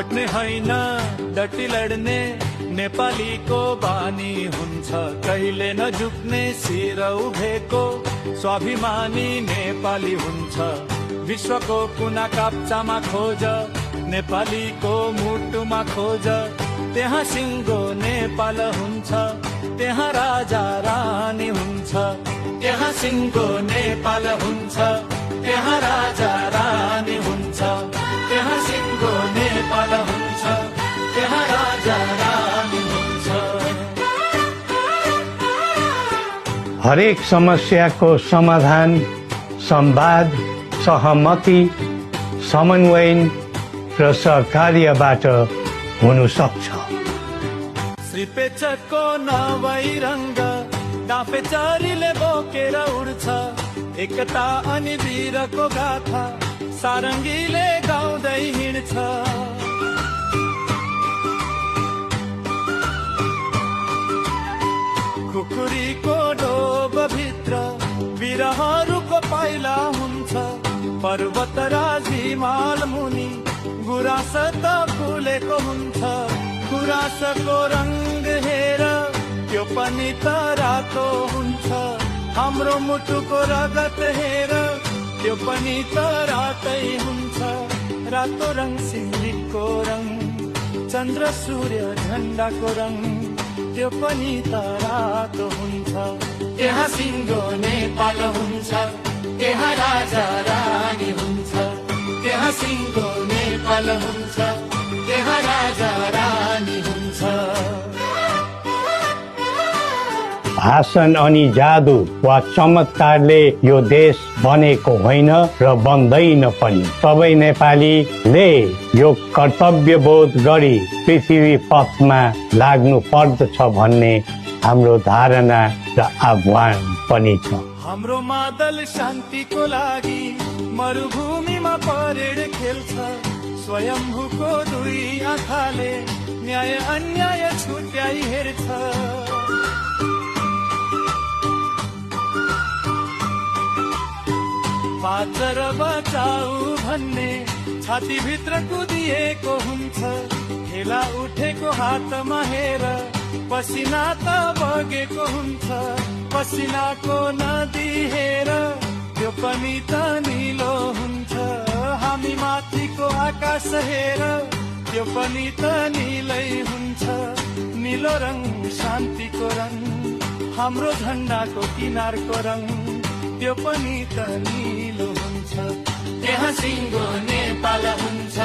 डट्ने होइन डटी लड्ने नेपालीको बानी हुन्छ, कहिले नझुक्ने शिर उभेको स्वाभिमानी नेपाली हुन्छ। विश्वको कुना काप्चामा खोज, नेपालीको मुटुमा खोज, त्यहाँ सिङ्गो नेपाल हुन्छ, त्यहाँ राजा रानी हुन्छ। त्यहाँ सिङ्गो नेपाल हुन्छ, त्यहाँ राजा रानी हुन्छ। त्यहाँ सिङ्गो नेपाल हुन्छ, त्यहाँ राजा रानी हुन्छ। हरेक समस्याको समाधान संवाद, सहमति, समन्वयन र सहकार्यबाट हुन सक्छ। श्रीपेचको नवै रङ्ग डाँफे चरीले बोकेर उड्छ, एकता अनि वीरको गाथा सारङ्गीले गाउँदै हिँड्छ। खुकुरीको डोबभित्र वीरहरूको पाइला हुन्छ, पर्वतराज हिमाल मुनि गुराँस त फुलेको हुन्छ। गुराँसको रङ्ग हेर त्यो पनि त रातो हुन्छ, हाम्रो मुटुको रगत हेर त्यो पनि त रातै हुन्छ। रातो रङ सिङ्गीको रङ, चन्द्र सूर्य झन्डाको रङ त्यो पनि त रातो हुन्छ। त्यहाँ सिङ्गो नेपाल हुन्छ, त्यहाँ राजा रानी हुन्छ। त्यहाँ सिङ्गो नेपाल हुन्छ, त्यहाँ राजा रानी हुन्छ। भाषण अनि जादु वा चमत्कारले यो देश बनेको होइन र बन्दैन पनि। सबै नेपालीले यो कर्तव्य बोध गरी पृथ्वी पथमा लाग्नु पर्दछ भन्ने हाम्रो धारणा र आह्वान पनि छ। हाम्रो मादल शान्तिको लागि मरुभूमिमा परेड खेल्छ, स्वयम्भूको दुई आँखाले न्याय अन्याय छुट्याइ हेर्छ। बाँचर बचाऊ भन्ने छातीभित्र कुदिएको हुन्छ, खेला उठेको हातमा हेर पसिना त बगेको हुन्छ। पसिनाको नदी हेर त्यो पनि त निलो हुन्छ, हामी माथिको आकाश हेर त्यो पनि त निलै हुन्छ। निलो रङ शान्तिको रङ, हाम्रो झन्डाको किनारको रङ त्यो पनि त निलो हुन्छ। त्यहाँ सिङ्गो नेपाल हुन्छ,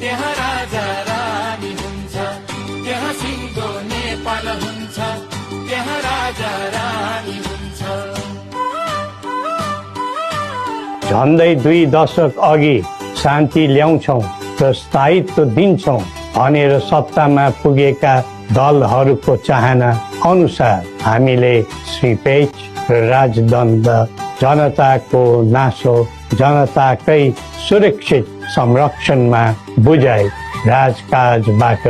त्यहाँ राजा रानी हुन्छ। त्यहाँ सिङ्गो नेपाल हुन्छ, त्यहाँ राजा रानी हुन्छ। झन्डै 2 दशक अघि शान्ति ल्याउँछौँ र स्थायित्व दिन्छौँ भनेर सत्तामा पुगेका दलहरूको चाहना अनुसार हामीले श्री पेच र राजदण्ड, जनताको नासो, जनताकै सुरक्षित संरक्षणमा बुझाइ राजकाजबाट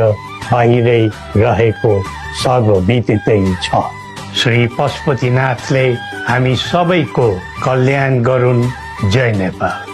बाहिरै रहेको सर्वविदितै छ। श्री पशुपतिनाथले हामी सबैको कल्याण गरून्। जय नेपाल।